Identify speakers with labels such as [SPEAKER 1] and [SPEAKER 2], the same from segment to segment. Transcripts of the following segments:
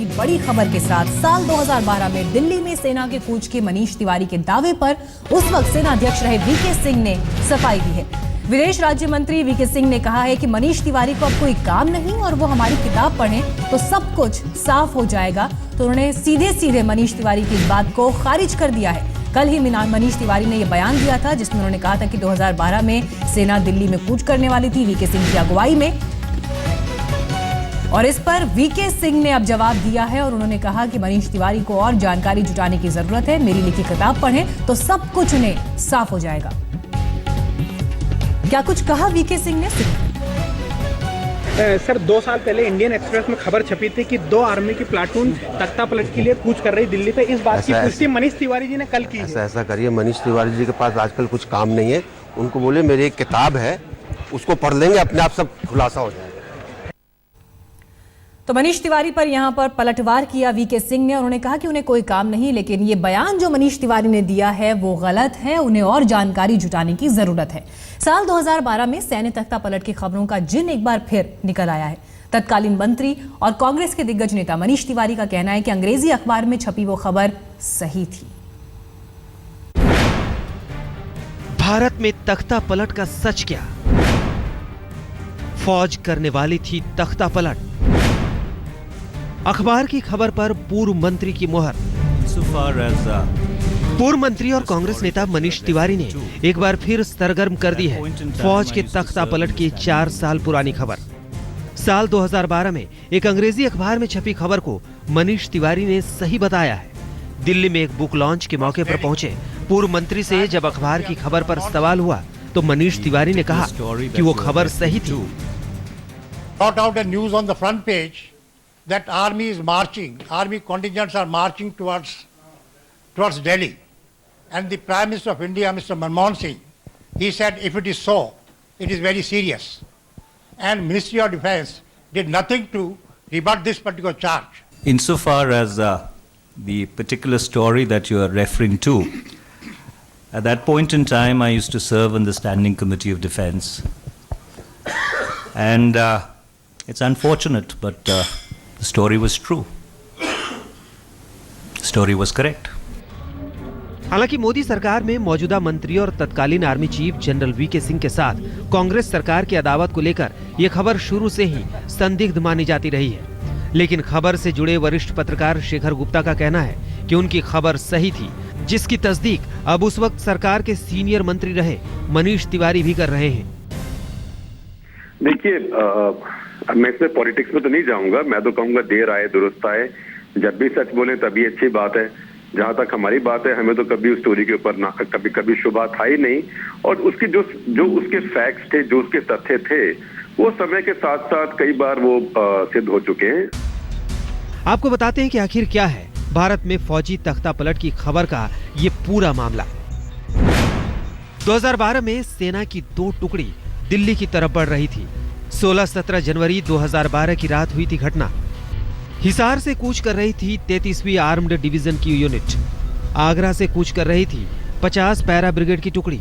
[SPEAKER 1] की बड़ी खबर के साथ साल 2012 में दिल्ली में सेना के कूच के मनीष तिवारी के दावे पर उस वक्त सेना अध्यक्ष रहे वीके सिंह ने सफाई दी है। विदेश राज्य मंत्री वीके सिंह ने कहा है कि मनीष तिवारी को अब कोई काम नहीं और वो हमारी किताब पढ़ें तो सब कुछ साफ हो जाएगा। तो उन्होंने सीधे सीधे मनीष तिवारी की इस बात को खारिज कर दिया है। कल ही मनीष तिवारी ने यह बयान दिया था जिसमें उन्होंने कहा था कि 2012 में सेना दिल्ली में कूच करने वाली थी वीके सिंह की अगुवाई में, और इस पर वीके सिंह ने अब जवाब दिया है और उन्होंने कहा कि मनीष तिवारी को और जानकारी जुटाने की जरूरत है। मेरी लिखी किताब पढ़ें तो सब कुछ उन्हें साफ हो जाएगा। क्या कुछ कहा वीके सिंह ने?
[SPEAKER 2] सर 2 साल पहले इंडियन एक्सप्रेस में खबर छपी थी कि 2 आर्मी की प्लाटून तख्ता पलट के लिए कूच कर रही दिल्ली पे। इस बात की पुष्टि मनीष तिवारी जी ने कल की है।
[SPEAKER 3] ऐसा करिए, मनीष तिवारी जी के पास आजकल कुछ काम नहीं है, उनको बोले मेरी एक किताब है उसको पढ़ लेंगे, अपने आप सब खुलासा हो जाएगा।
[SPEAKER 1] तो मनीष तिवारी पर यहां पर पलटवार किया वीके सिंह ने। उन्होंने कहा कि उन्हें कोई काम नहीं, लेकिन ये बयान जो मनीष तिवारी ने दिया है वो गलत है, उन्हें और जानकारी जुटाने की जरूरत है। साल 2012 में सैन्य तख्ता पलट की खबरों का जिन एक बार फिर निकल आया है। तत्कालीन मंत्री और कांग्रेस के दिग्गज नेता मनीष तिवारी का कहना है कि अंग्रेजी अखबार में छपी वो खबर सही थी।
[SPEAKER 4] भारत में तख्ता पलट का सच क्या? फौज करने वाली थी तख्ता पलट। अखबार की खबर पर पूर्व मंत्री की मुहर। पूर्व मंत्री और कांग्रेस नेता मनीष तिवारी ने एक बार फिर सरगर्म कर दी है फौज के तख्ता पलट की 4 साल पुरानी खबर। साल 2012 में एक अंग्रेजी अखबार में छपी खबर को मनीष तिवारी ने सही बताया है। दिल्ली में एक बुक लॉन्च के मौके पर पहुंचे पूर्व मंत्री से जब अखबार की खबर पर सवाल हुआ तो मनीष तिवारी ने कहा कि वो खबर सही थी।
[SPEAKER 5] That army is marching, army contingents are marching towards Delhi, and the Prime Minister of India, Mr. Manmohan Singh, he said if it is so, it is very serious, and Ministry of Defence did nothing to rebut this particular charge.
[SPEAKER 6] Insofar as the particular story that you are referring to, at that point in time I used to serve on the Standing Committee of Defence, and it's unfortunate, but the story was true. The story was correct.
[SPEAKER 4] हालांकि मोदी सरकार में मौजूदा मंत्री और तत्कालीन army chief general VK Singh के साथ कांग्रेस सरकार की अदावत को लेकर यह खबर शुरू से ही संदिग्ध मानी जाती रही है। लेकिन खबर से जुड़े वरिष्ठ पत्रकार शेखर गुप्ता का कहना है कि उनकी खबर सही थी, जिसकी तस्दीक अब उस वक्त सरकार के सीनियर मंत्री रहे मनीष तिवारी भी कर रहे हैं।
[SPEAKER 7] देखिए, मैं इसमें पॉलिटिक्स में तो नहीं जाऊंगा। मैं तो कहूंगा देर आए दुरुस्त आए। जब भी सच बोले तभी अच्छी बात है। जहां तक हमारी बात है, हमें तो कभी उस स्टोरी के ऊपर ना कभी शुबा था ही नहीं, और उसके जो उसके फैक्ट्स थे, जो उसके तथ्य थे, वो समय के साथ साथ कई बार वो सिद्ध हो चुके हैं।
[SPEAKER 4] आपको बताते हैं कि आखिर क्या है भारत में फौजी तख्ता पलट की खबर का ये पूरा मामला। 2012 में सेना की 2 टुकड़ी दिल्ली की तरफ बढ़ रही थी। 16-17 जनवरी 2012 की रात हुई थी घटना। हिसार से कूच कर रही थी 33वीं आर्म्ड डिवीजन की यूनिट। आगरा से कूच कर रही थी 50 पैरा ब्रिगेड की टुकड़ी।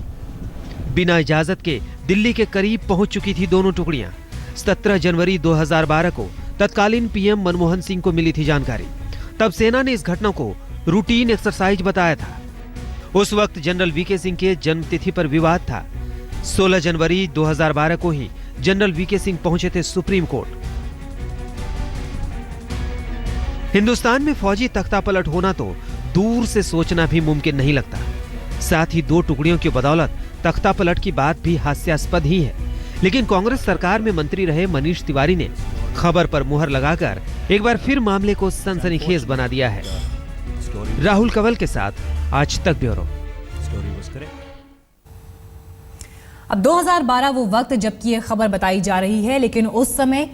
[SPEAKER 4] बिना इजाजत के दिल्ली के करीब पहुंच चुकी थी दोनों टुकड़ियां। 17 जनवरी 2012 को तत्कालीन पीएम मनमोहन सिंह को मिली थी जानकारी। तब सेना ने इस घटना को रूटीन एक्सरसाइज बताया था। उस वक्त जनरल वीके सिंह के जन्मतिथि पर विवाद था। 16 जनवरी 2012 को ही जनरल वीके सिंह पहुंचे थे सुप्रीम कोर्ट। हिंदुस्तान में फौजी तख्ता पलट होना तो दूर से सोचना भी मुमकिन नहीं लगता। साथ ही 2 टुकड़ियों की बदौलत तख्ता पलट की बात भी हास्यास्पद ही है। लेकिन कांग्रेस सरकार में मंत्री रहे मनीष तिवारी ने खबर पर मुहर लगाकर एक बार फिर मामले को सनसनीखेज बना दिया है। राहुल कंवल के साथ आज तक ब्यूरो।
[SPEAKER 1] अब 2012 वो वक्त जबकि ये खबर बताई जा रही है, लेकिन उस समय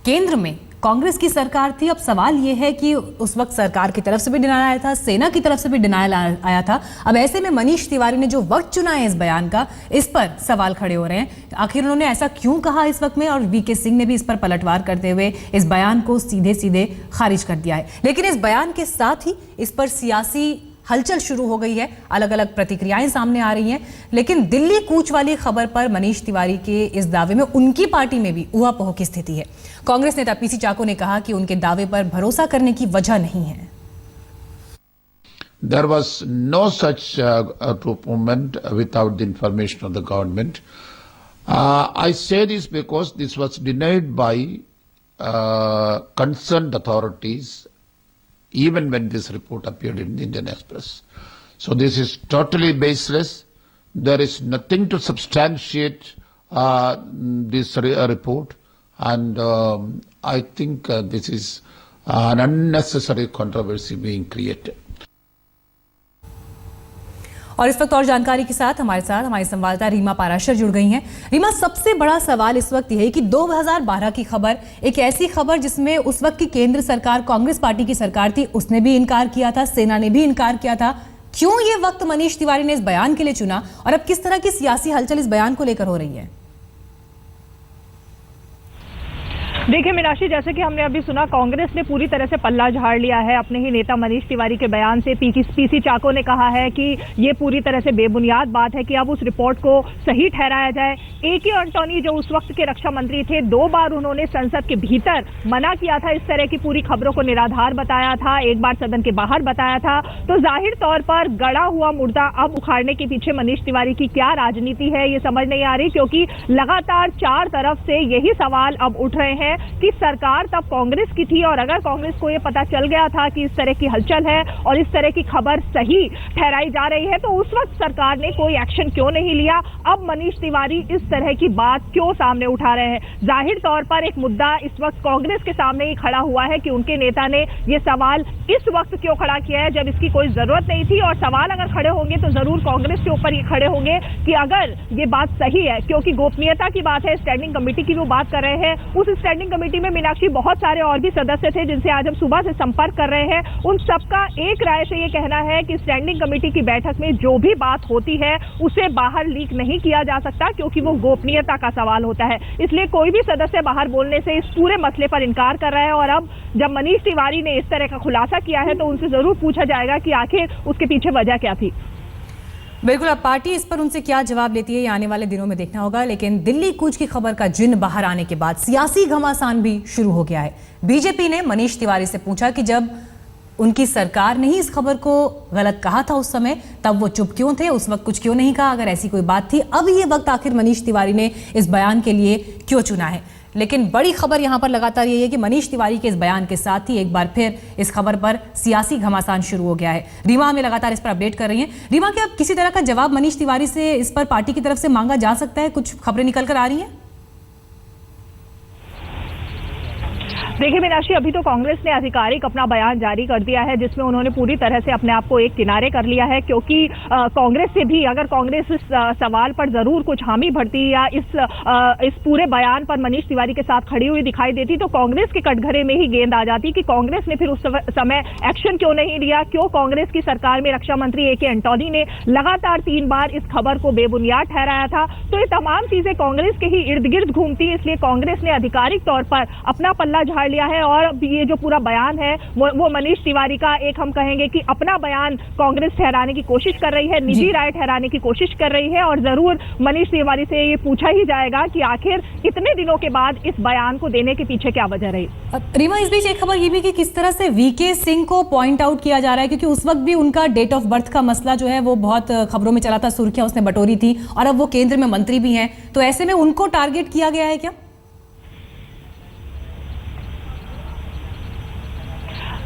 [SPEAKER 1] केंद्र में कांग्रेस की सरकार थी। अब सवाल ये है कि उस वक्त सरकार की तरफ से भी डिनायल आया था, सेना की तरफ से भी डिनायल आया था। अब ऐसे में मनीष तिवारी ने जो वक्त चुना है इस बयान का, इस पर सवाल खड़े हो रहे हैं। आखिर उन्होंने ऐसा क्यों कहा इस वक्त में, और वीके सिंह ने भी इस पर पलटवार करते हुए इस बयान को सीधे सीधे खारिज कर दिया है। लेकिन इस बयान के साथ ही इस पर सियासी हलचल शुरू हो गई है, अलग अलग प्रतिक्रियाएं सामने आ रही हैं। लेकिन दिल्ली कूच वाली खबर पर मनीष तिवारी के इस दावे में उनकी पार्टी में भी ऊहापोह की स्थिति है। कांग्रेस नेता पीसी चाको ने कहा कि उनके दावे पर भरोसा करने की वजह नहीं है।
[SPEAKER 8] There was no such movement without the information of the government. I say this because this was denied by concerned authorities even when this report appeared in the Indian Express. So this is totally baseless. There is nothing to substantiate this report, and I think this is an unnecessary controversy being created.
[SPEAKER 1] और इस वक्त और जानकारी के साथ हमारे संवाददाता रीमा पाराशर जुड़ गई हैं। रीमा, सबसे बड़ा सवाल इस वक्त यह है कि 2012 की खबर, एक ऐसी खबर जिसमें उस वक्त की केंद्र सरकार कांग्रेस पार्टी की सरकार थी, उसने भी इनकार किया था, सेना ने भी इनकार किया था। क्यों ये वक्त मनीष तिवारी ने इस बयान के लिए चुना और अब किस तरह की सियासी हलचल इस बयान को लेकर हो रही है?
[SPEAKER 9] देखिए मीनाक्षी, जैसे कि हमने अभी सुना, कांग्रेस ने पूरी तरह से पल्ला झाड़ लिया है अपने ही नेता मनीष तिवारी के बयान से। पीसी चाको ने कहा है कि ये पूरी तरह से बेबुनियाद बात है कि अब उस रिपोर्ट को सही ठहराया जाए। AK एंटोनी जो उस वक्त के रक्षा मंत्री थे, 2 बार उन्होंने संसद के भीतर मना किया था, इस तरह की पूरी खबरों को निराधार बताया था, एक बार सदन के बाहर बताया था। तो जाहिर तौर पर गड़ा हुआ मुर्दा अब उखाड़ने के पीछे मनीष तिवारी की क्या राजनीति है, ये समझ नहीं आ रही, क्योंकि लगातार 4 तरफ से यही सवाल अब उठ रहे हैं कि सरकार तब कांग्रेस की थी और अगर कांग्रेस को ये पता चल गया था कि इस तरह की हलचल है और इस तरह की खबर सही ठहराई जा रही है, तो उस वक्त सरकार ने कोई एक्शन क्यों नहीं लिया? अब मनीष तिवारी इस तरह की बात क्यों सामने उठा रहे हैं? जाहिर तौर पर एक मुद्दा इस वक्त कांग्रेस के सामने ही खड़ा हुआ है कि उनके नेता ने ये सवाल इस वक्त क्यों खड़ा किया है जब इसकी कोई जरूरत नहीं थी। और सवाल अगर खड़े होंगे तो जरूर कांग्रेस के ऊपर ये खड़े होंगे कि अगर ये बात सही है, क्योंकि गोपनीयता की बात है, स्टैंडिंग कमेटी की वो बात कर रहे हैं। उस स्टैंडिंग कमेटी में मीनाक्षी बहुत सारे और भी सदस्य थे जिनसे आज हम सुबह से संपर्क कर रहे हैं। उन सबका एक राय से ये कहना है कि स्टैंडिंग कमेटी की बैठक में जो भी बात होती है उसे बाहर लीक नहीं किया जा सकता, क्योंकि वो गोपनीयता का सवाल होता है। इसलिए कोई भी सदस्य बाहर बोलने से इस पूरे मसले पर इनकार कर रहा है। और अब जब मनीष तिवारी ने इस तरह का खुलासा किया है तो उनसे जरूर पूछा जाएगा कि आखिर उसके पीछे वजह क्या थी।
[SPEAKER 1] बिल्कुल, अब पार्टी इस पर उनसे क्या जवाब लेती है ये आने वाले दिनों में देखना होगा। लेकिन दिल्ली कूच की खबर का जिन बाहर आने के बाद सियासी घमासान भी शुरू हो गया है। बीजेपी ने मनीष तिवारी से पूछा कि जब उनकी सरकार ने ही इस खबर को गलत कहा था उस समय, तब वो चुप क्यों थे, उस वक्त कुछ क्यों नहीं कहा? अगर ऐसी कोई बात थी, अब ये वक्त आखिर मनीष तिवारी ने इस बयान के लिए क्यों चुना है? लेकिन बड़ी खबर यहां पर लगातार यही है कि मनीष तिवारी के इस बयान के साथ ही एक बार फिर इस खबर पर सियासी घमासान शुरू हो गया है। रीमा हमें लगातार इस पर अपडेट कर रही हैं। रीमा, क्या अब किसी तरह का जवाब मनीष तिवारी से इस पर पार्टी की तरफ से मांगा जा सकता है? कुछ खबरें निकल कर आ रही हैं?
[SPEAKER 9] देखिए मीनाक्षी, अभी तो कांग्रेस ने आधिकारिक अपना बयान जारी कर दिया है जिसमें उन्होंने पूरी तरह से अपने आप को एक किनारे कर लिया है, क्योंकि कांग्रेस से भी अगर कांग्रेस इस सवाल पर जरूर कुछ हामी भरती या इस पूरे बयान पर मनीष तिवारी के साथ खड़ी हुई दिखाई देती तो कांग्रेस के कटघरे में ही गेंद आ जाती कि कांग्रेस ने फिर उस समय एक्शन क्यों नहीं लिया, क्यों कांग्रेस की सरकार में रक्षा मंत्री AK एंटोनी ने लगातार 3 बार इस खबर को बेबुनियाद ठहराया था। तो ये तमाम चीजें कांग्रेस के ही इर्द गिर्द घूमती, इसलिए कांग्रेस ने आधिकारिक तौर पर अपना पल्ला झाड़ लिया है। और ये जो पूरा बयान है वो मनीष तिवारी का एक, हम कहेंगे कि अपना बयान कांग्रेस ठहराने की कोशिश कर रही है, निजी राय ठहराने की कोशिश कर रही है। और जरूर मनीष तिवारी से ये पूछा ही जाएगा कि आखिर इतने दिनों के बाद इस बयान को देने के पीछे क्या वजह रही।
[SPEAKER 1] रीमा, इस बीच एक खबर ये भी कि किस तरह से VK सिंह को पॉइंट आउट किया जा रहा है, क्योंकि उस वक्त भी उनका डेट ऑफ बर्थ का मसला जो है वो बहुत खबरों में चला था, सुर्खियां उसने बटोरी थी, और अब वो केंद्र में मंत्री भी हैं। तो ऐसे में उनको टारगेट किया गया है क्या?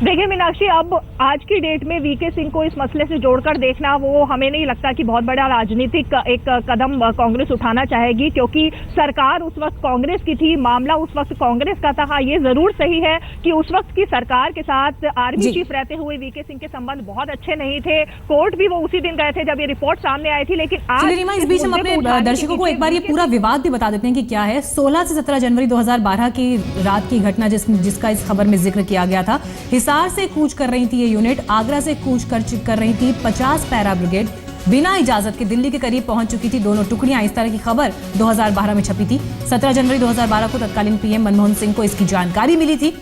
[SPEAKER 9] देखिए मीनाक्षी, अब आज की डेट में VK सिंह को इस मसले से जोड़कर देखना वो हमें नहीं लगता कि बहुत बड़ा राजनीतिक एक कदम कांग्रेस उठाना चाहेगी, क्योंकि सरकार उस वक्त कांग्रेस की थी, मामला उस वक्त कांग्रेस का था। हाँ, ये जरूर सही है कि उस वक्त की सरकार के साथ आर्मी चीफ रहते हुए VK सिंह के संबंध बहुत अच्छे नहीं थे। कोर्ट भी वो उसी दिन गए थे जब ये रिपोर्ट सामने आई थी। लेकिन आज
[SPEAKER 1] रीमा, इस बीच हम अपने दर्शकों को एक बार ये पूरा विवाद भी बता देते हैं कि क्या है। 16 से 17 जनवरी 2012 की रात की घटना जिसका इस खबर में जिक्र किया गया था। हिसार से कूच कर रही थी ये यूनिट, आगरा से कूच कर रही थी 50 पैरा ब्रिगेड, बिना इजाजत के दिल्ली के करीब पहुंच चुकी थी दोनों टुकड़ियां। इस तरह की खबर 2012 में छपी थी। 17 जनवरी 2012 को तत्कालीन PM मनमोहन सिंह को इसकी जानकारी मिली थी।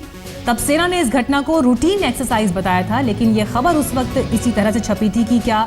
[SPEAKER 1] तब सेना ने इस घटना को रूटीन एक्सरसाइज बताया था, लेकिन यह खबर उस वक्त इसी तरह से छपी थी कि क्या